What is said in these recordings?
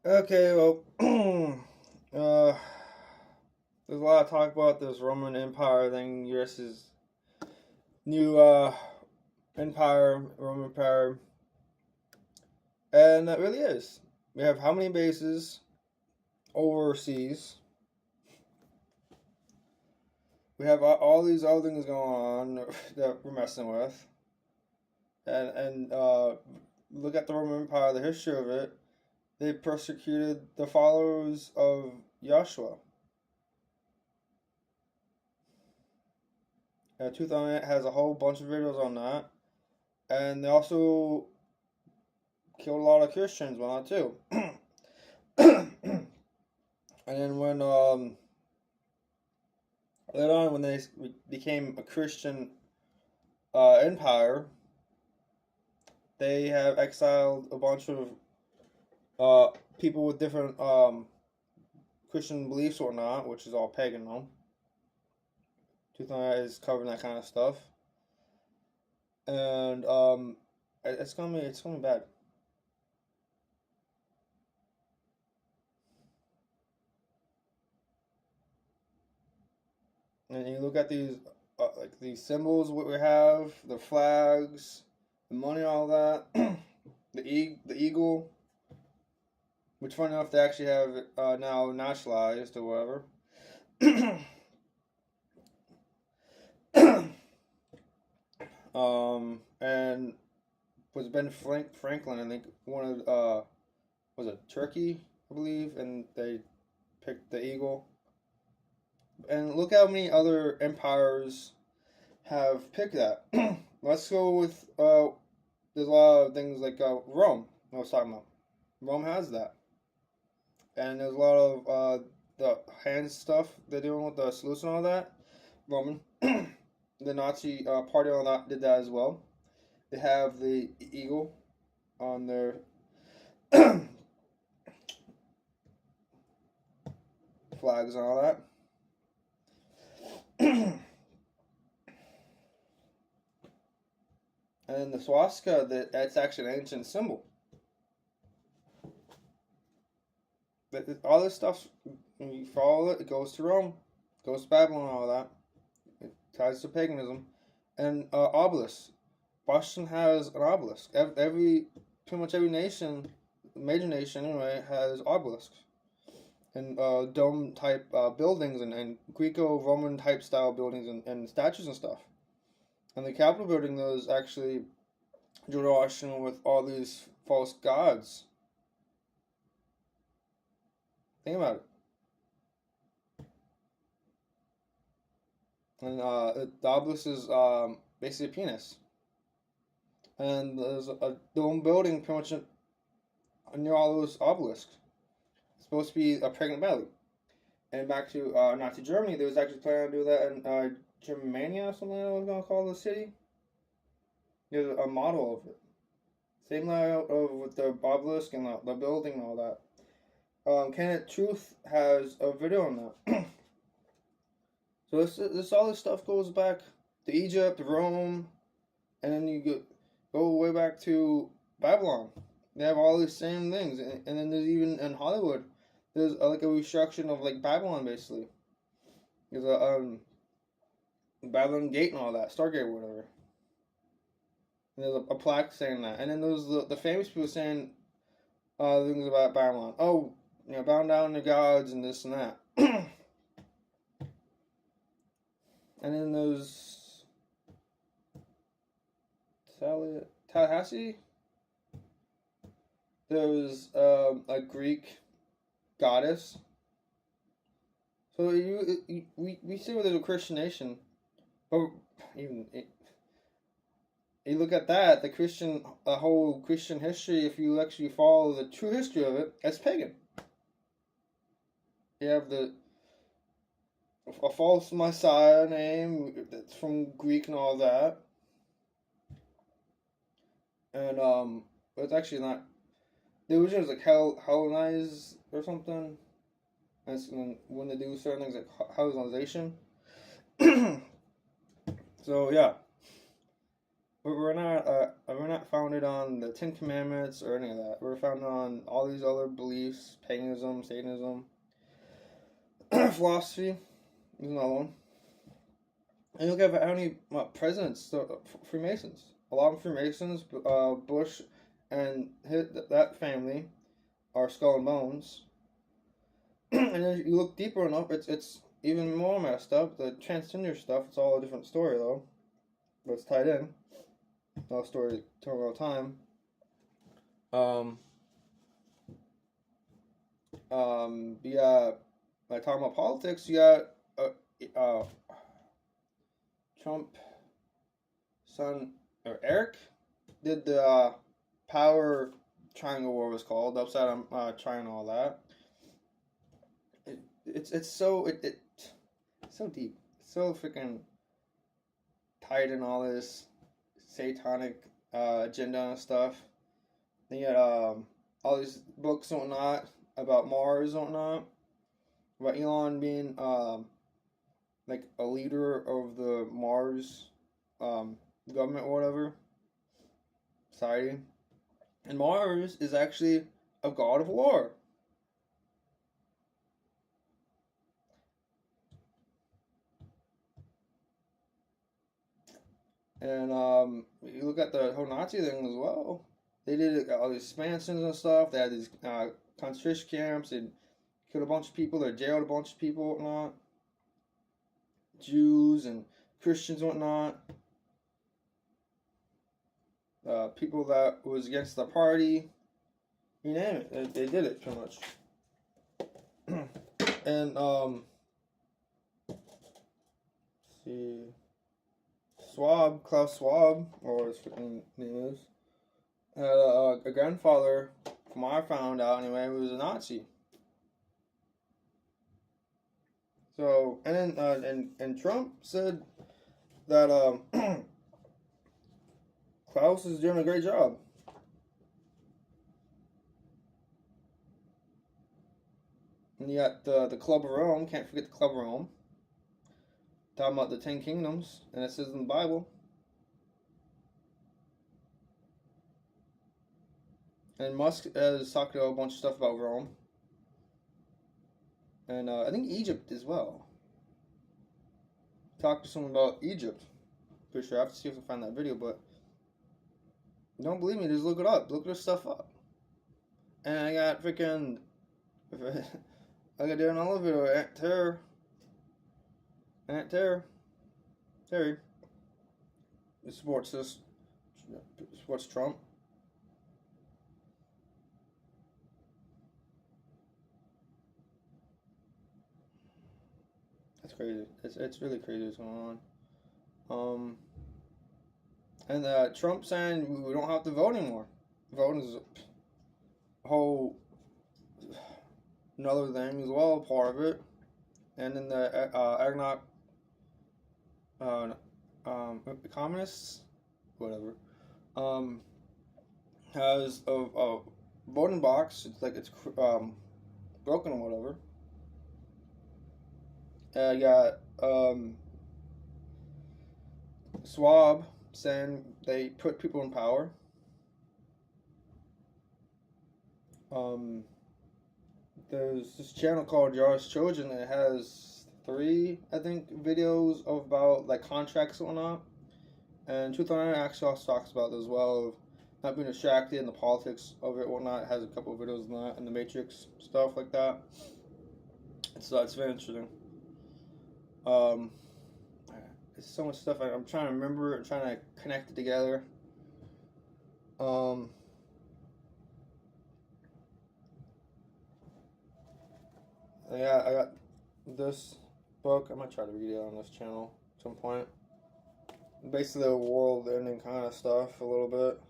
Okay, well, uh, there's a lot of talk about this Roman Empire thing, US's new empire, Roman Empire, and that really is. We have how many bases overseas? We have all these other things going on that we're messing with, and look at the Roman Empire, the history of it. They persecuted the followers of Yahshua. 2008 has a whole bunch of videos on that, and they also killed a lot of Christians on that too. And then when later on when they became a Christian empire, they have exiled a bunch of people with different Christian beliefs or not, which is all pagan though. 2008 is covering that kind of stuff, and it's gonna be bad. And you look at these like these symbols what we have, the flags, the money, all that, the eagle, which funny enough they actually have now nationalized or whatever. And was Ben Franklin, I think, wanted was it Turkey, I believe, and they picked the eagle. And look how many other empires have picked that. Let's go with there's a lot of things like Rome. I was talking about. Rome has that, and there's a lot of the hand stuff they're doing with the salutes and all that. Roman, the Nazi party on that did that as well. They have the eagle on their flags and all that. And the swastika, that's actually an ancient symbol. All this stuff, when you follow it, it goes to Rome, goes to Babylon, and all that. It ties to paganism. And obelisk. Washington has an obelisk. Pretty much every nation, major nation anyway, has obelisks. And dome type buildings and Greco-Roman type style buildings and statues and stuff. And the Capitol building was actually George Washington with all these false gods. Think about it. And the obelisk is basically a penis. And there's a dome building pretty much near all those obelisks. It's supposed to be a pregnant belly. And back to Nazi Germany, they was actually planning to do that in Germania or something I was going to call the city. There's a model of it. Same layout of with the obelisk and the building and all that. Kenneth Truth has a video on that. So this all this stuff goes back to Egypt, Rome, and then you go way back to Babylon. They have all these same things, and then there's even in Hollywood, there's like a reconstruction of like Babylon basically. There's a Babylon Gate and all that, Stargate or whatever. And there's a plaque saying that, and then there's the famous people saying things about Babylon. Oh, bow down to gods and this and that. And then there's Tallahassee. There's a Greek goddess. So we see there's a Christian nation, but even you look at that, the whole Christian history. If you actually follow the true history of it, it's pagan. You have a false Messiah name that's from Greek and all that, and it's actually not. The original is like Hellenized or something. And when they do certain things like Hellenization. So yeah, we're not founded on the Ten Commandments or any of that. We're founded on all these other beliefs: paganism, Satanism, philosophy. There's another one. And look at how many presidents, Freemasons. A lot of Freemasons, Bush, and that family are skull and bones. And then you look deeper enough, it's even more messed up. The transgender stuff, it's all a different story though, but it's tied in. No story told all the time. Yeah, like talking about politics, you got Trump son or Eric did the power triangle, war was called, upside down triangle, all that. It's so so deep, so freaking tied in all this satanic agenda and stuff. Then you got all these books and whatnot about Mars and whatnot, about Elon being like a leader of the Mars government or whatever society, and Mars is actually a god of war. And you look at the whole Nazi thing as well. They did all these expansions and stuff. They had these concentration camps. They killed a bunch of people. They jailed a bunch of people and whatnot. Jews and Christians and whatnot. People that was against the party. You name it. They did it pretty much. And let's see. Klaus Schwab, or his freaking name is, had a grandfather, from what I found out anyway, who was a Nazi. So, and then, and Trump said that Klaus is doing a great job. And you got the Club of Rome, can't forget the Club of Rome. Talking about the 10 Kingdoms, and it says in the Bible. And Musk has talked a bunch of stuff about Rome. And I think Egypt as well. Talked to someone about Egypt. Pretty sure I have to see if I can find that video, but don't believe me, just look it up. Look this stuff up. And I got freaking I got doing another video, Aunt Terry supports this, supports Trump. That's crazy. It's really crazy what's going on. And Trump saying we don't have to vote anymore. Voting is a whole another thing as well, part of it. And then the communists, whatever, has a voting box. It's like it's broken or whatever. I got Schwab saying they put people in power. There's this channel called Jar's Children that has 3, I think, videos about like contracts and whatnot. And Truth or Not actually also talks about it as well, of not being distracted in the politics of it and whatnot. It has a couple of videos on that and the Matrix stuff like that. So it's very interesting. There's so much stuff I'm trying to remember and trying to connect it together. Yeah, I got this book. I might try to read it on this channel at some point. Basically, the world ending kind of stuff, a little bit.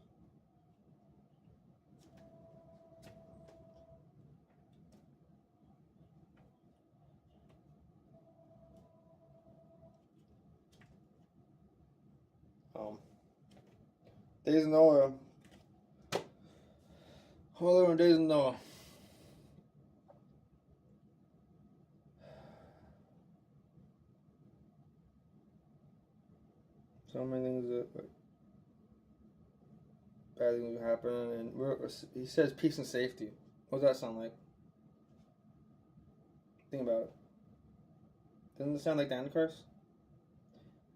Days of Noah. All over Days of Noah. So many things that bad things will happen, and he says peace and safety. What does that sound like? Think about it. Doesn't it sound like the Antichrist?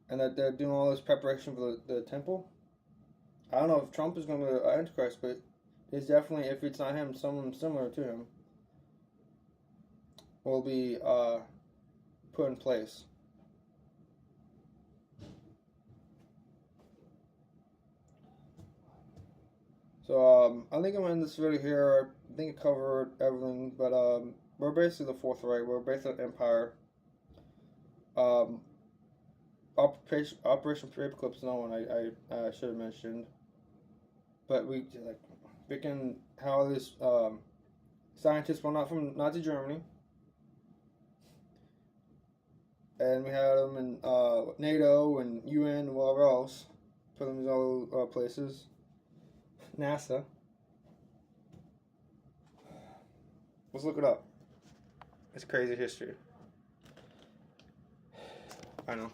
And that they're doing all this preparation for the temple? I don't know if Trump is going to be the Antichrist, but he's definitely, if it's not him, someone similar to him will be put in place. So I think I'm gonna end this video here. I think it covered everything, but we're basically the Fourth Reich. We're basically an empire. Operation Paperclip is no one I should have mentioned, but we like freaking how this scientists were not from Nazi Germany, and we had them in NATO and UN and wherever else, put them in all places. NASA. Let's look it up. It's crazy history. I know.